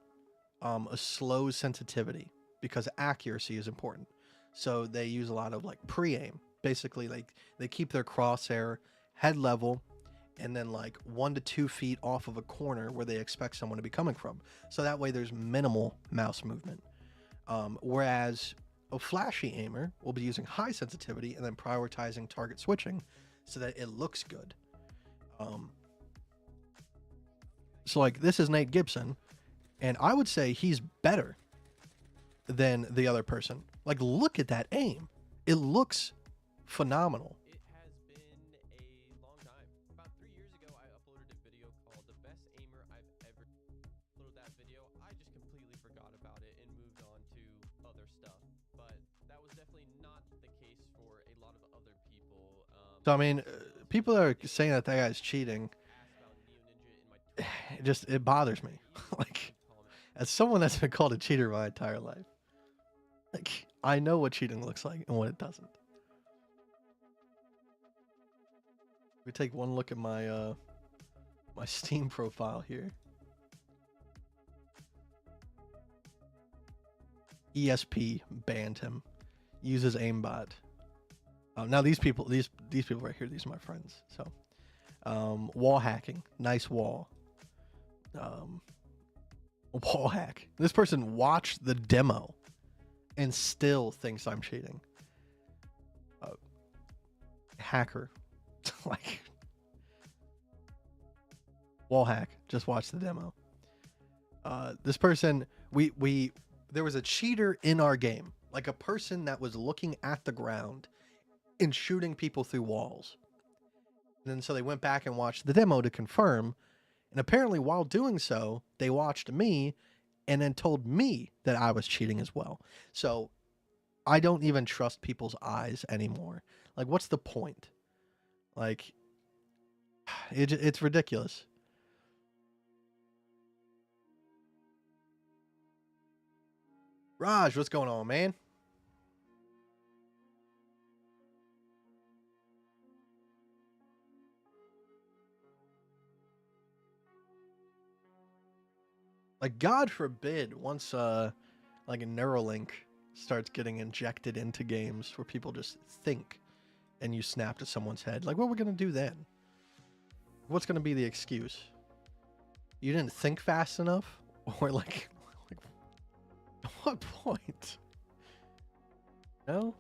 a slow sensitivity because accuracy is important. So they use a lot of like pre-aim. Basically, like they keep their crosshair head level and then like 1 to 2 feet off of a corner where they expect someone to be coming from. So that way there's minimal mouse movement. Whereas a flashy aimer will be using high sensitivity and then prioritizing target switching so that it looks good. So like this is Nate Gibson. And I would say he's better than the other person. Like, look at that aim. It looks phenomenal. It has been a long time. About 3 years ago, I uploaded a video called The Best Aimer I've Ever uploaded. That video, I just completely forgot about it and moved on to other stuff. But that was definitely not the case for a lot of other people. So, I mean, people are saying that that guy's cheating. It bothers me. Like, as someone that's been called a cheater my entire life, like, I know what cheating looks like and what it doesn't. We take one look at my my Steam profile here. ESP banned him. Uses aimbot. Now these people right here, these are my friends. So, wall hacking, nice wall. Wall hack. This person watched the demo and still thinks I'm cheating. Hacker. Like, wall hack. Just watch the demo. This person, there was a cheater in our game, like a person that was looking at the ground and shooting people through walls. And then so they went back and watched the demo to confirm. And apparently while doing so, they watched me and then told me that I was cheating as well. So I don't even trust people's eyes anymore. Like, what's the point? Like, it's ridiculous. Raj, what's going on, man? Like, God forbid once like a Neuralink starts getting injected into games where people just think and you snap to someone's head. Like, what are we gonna do then? What's gonna be the excuse? You didn't think fast enough? Or like at what point? No?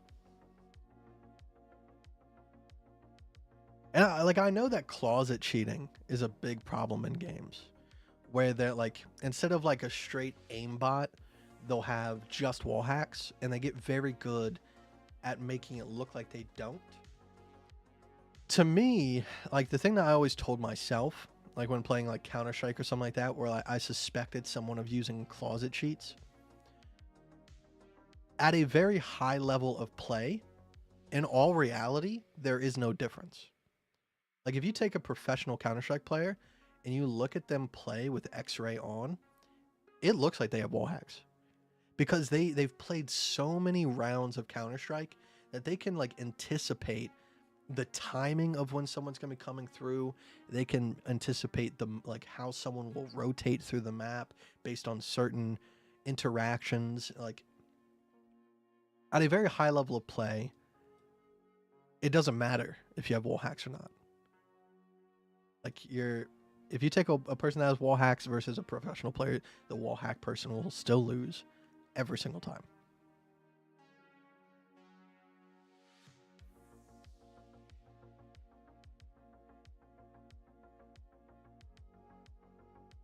And I know that closet cheating is a big problem in games, where they're like, instead of like a straight aimbot, they'll have just wall hacks, and they get very good at making it look like they don't. To me, like, the thing that I always told myself, like when playing like Counter-Strike or something like that, where I suspected someone of using closet cheats, at a very high level of play, in all reality, there is no difference. Like, if you take a professional Counter-Strike player and you look at them play with X-ray on, it looks like they have wall hacks. Because they've played so many rounds of Counter-Strike that they can like anticipate the timing of when someone's going to be coming through. They can anticipate the like how someone will rotate through the map based on certain interactions. Like, at a very high level of play, it doesn't matter if you have wall hacks or not. Like, if you take a person that has wall hacks versus a professional player, the wall hack person will still lose every single time.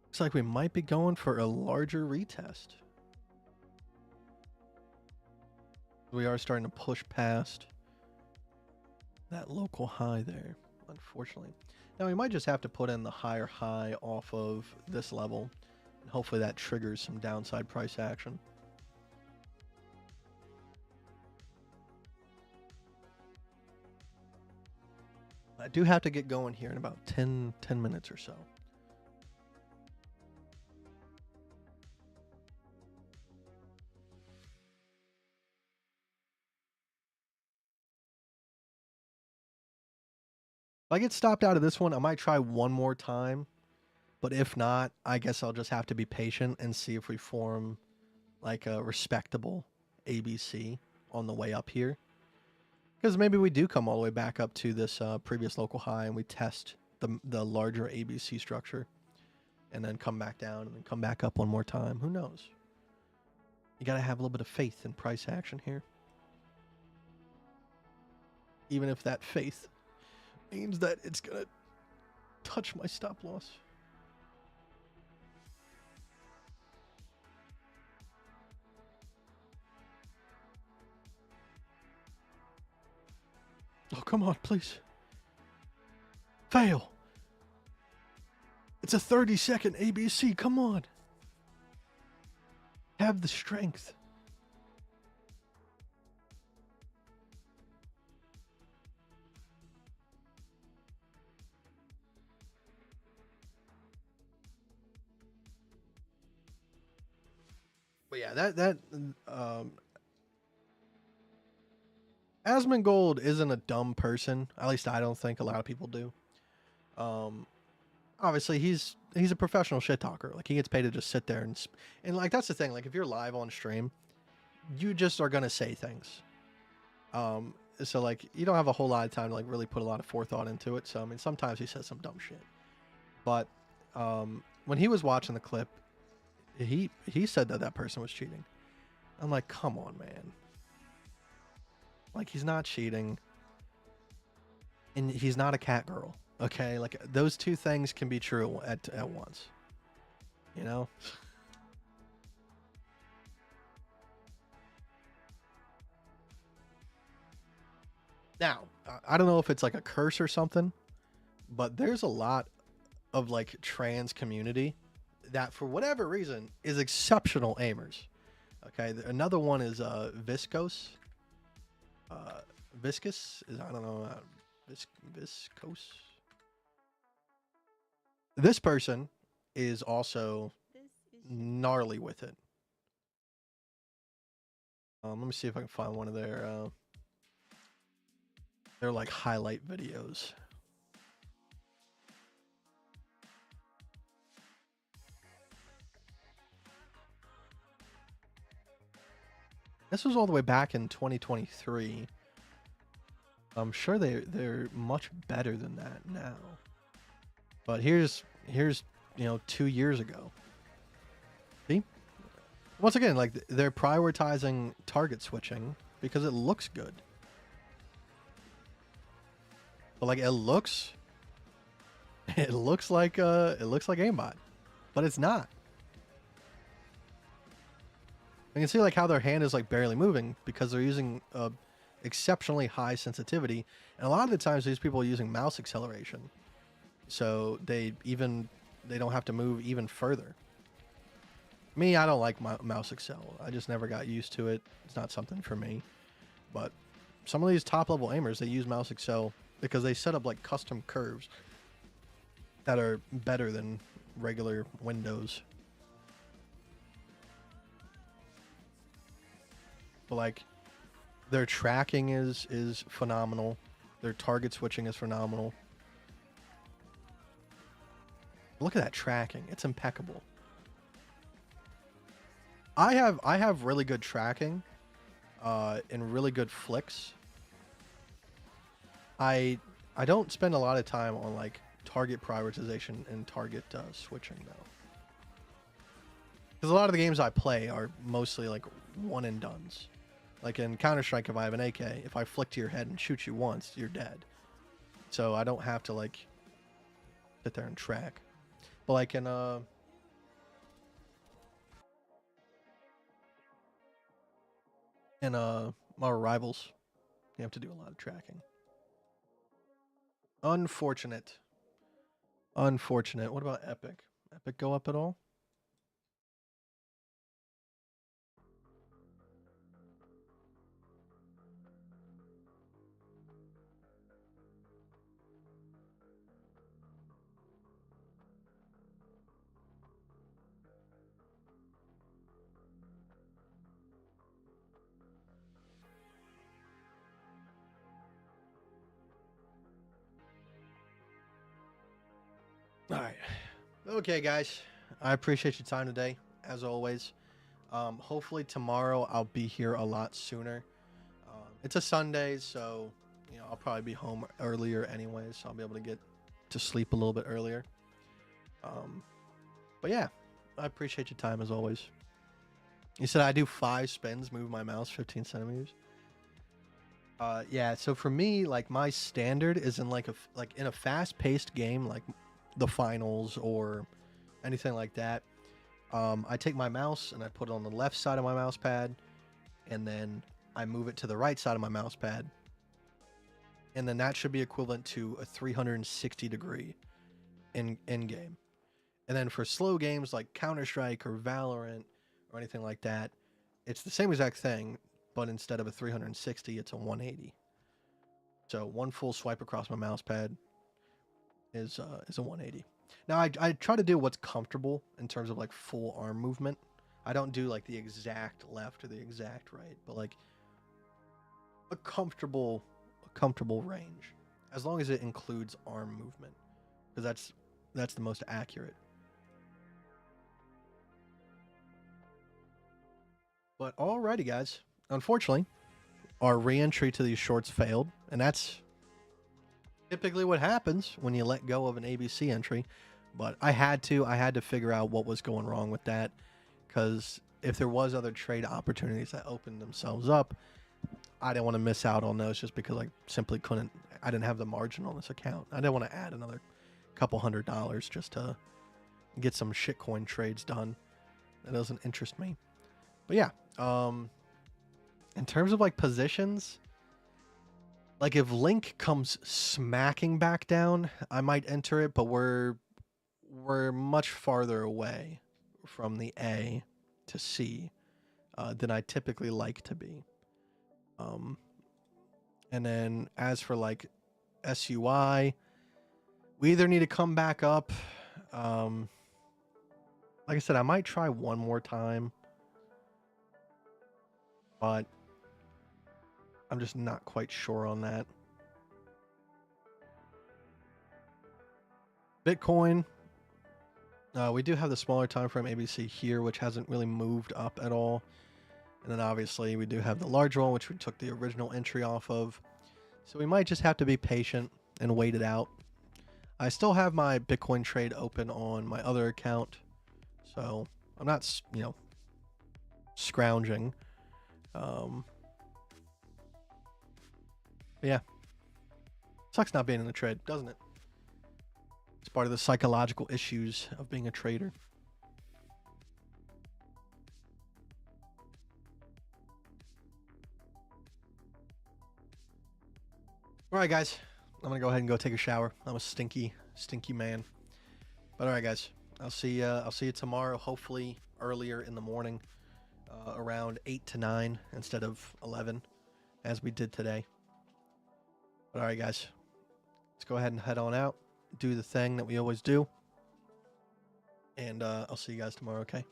Looks like we might be going for a larger retest. We are starting to push past that local high there, unfortunately. Now we might just have to put in the higher high off of this level, and hopefully that triggers some downside price action. I do have to get going here in about 10 minutes or so. If I get stopped out of this one, I might try one more time. But if not, I guess I'll just have to be patient and see if we form like a respectable ABC on the way up here. Because maybe we do come all the way back up to this previous local high and we test the larger ABC structure and then come back down and then come back up one more time. Who knows? You got to have a little bit of faith in price action here. Even if that faith means that it's going to touch my stop loss. Oh, come on, please. Fail. It's a 30-second ABC. Come on. Have the strength. But yeah, Asmongold isn't a dumb person. At least I don't think a lot of people do. Obviously he's a professional shit talker. Like he gets paid to just sit there and like that's the thing. Like if you're live on stream, you just are gonna say things. So like you don't have a whole lot of time to like really put a lot of forethought into it. So I mean sometimes he says some dumb shit. But when he was watching the clip, he said that person was cheating. I'm like, come on, man. Like he's not cheating. And he's not a cat girl. Okay? Like those two things can be true at once. You know? Now, I don't know if it's like a curse or something, but there's a lot of like trans community that for whatever reason is exceptional aimers. Okay, another one is Viscose. Viscous is I don't know Viscose. This person is also gnarly with it. Let me see if I can find one of their like highlight videos. This was all the way back in 2023. I'm sure they're much better than that now. But here's 2 years ago. See? Once again, like they're prioritizing target switching because it looks good. But like it looks like aimbot, but it's not. You can see like how their hand is like barely moving because they're using exceptionally high sensitivity, and a lot of the times these people are using mouse acceleration, so they don't have to move even further. Me, I don't like my mouse accel. I just never got used to it. It's not something for me. But some of these top level aimers, they use mouse accel because they set up like custom curves that are better than regular windows. But like their tracking is phenomenal. Their target switching is phenomenal. Look at that tracking. It's impeccable. I have really good tracking and really good flicks. I don't spend a lot of time on like target prioritization and target switching though. Because a lot of the games I play are mostly like one and dones. Like in Counter-Strike, if I have an AK, if I flick to your head and shoot you once, you're dead. So I don't have to like sit there and track. But like in my Rivals, you have to do a lot of tracking. Unfortunate. What about Epic? Epic go up at all? All right. Okay, guys. I appreciate your time today, as always. Hopefully tomorrow I'll be here a lot sooner. It's a Sunday, so I'll probably be home earlier anyways, so I'll be able to get to sleep a little bit earlier. But yeah, I appreciate your time as always. You said I do 5 spins, move my mouse 15 centimeters. Yeah, so for me, like my standard is in like in a fast-paced game, like the finals or anything like that. I take my mouse and I put it on the left side of my mouse pad, and then I move it to the right side of my mouse pad, and then that should be equivalent to a 360 degree in game. And then for slow games like Counter-Strike or Valorant or anything like that, it's the same exact thing, but instead of a 360, it's a 180. So one full swipe across my mouse pad is a 180. Now I try to do what's comfortable in terms of like full arm movement. I don't do like the exact left or the exact right, but like a comfortable range, as long as it includes arm movement, because that's the most accurate. But alrighty, guys. Unfortunately, our re-entry to these shorts failed, and that's typically what happens when you let go of an ABC entry. But I had to figure out what was going wrong with that, because if there was other trade opportunities that opened themselves up, I didn't want to miss out on those just because I simply couldn't. I didn't have the margin on this account. I didn't want to add another couple $100 just to get some shitcoin trades done. That doesn't interest me. But yeah, in terms of like positions, like if Link comes smacking back down, I might enter it, but we're much farther away from the A to C than I typically like to be. And then as for like SUI, we either need to come back up. Like I said, I might try one more time, but I'm just not quite sure on that. Bitcoin, we do have the smaller time frame ABC here, which hasn't really moved up at all. And then obviously we do have the large one, which we took the original entry off of. So we might just have to be patient and wait it out. I still have my Bitcoin trade open on my other account, so I'm not, scrounging. But yeah, sucks not being in the trade, doesn't it? It's part of the psychological issues of being a trader. All right, guys, I'm gonna go ahead and go take a shower. I'm a stinky man. But all right, guys, I'll see you tomorrow. Hopefully earlier in the morning, around 8 to 9 instead of 11, as we did today. But all right, guys, let's go ahead and head on out. Do the thing that we always do. And I'll see you guys tomorrow, okay?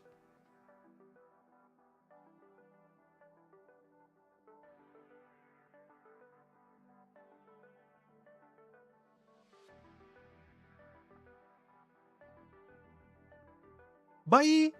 Bye!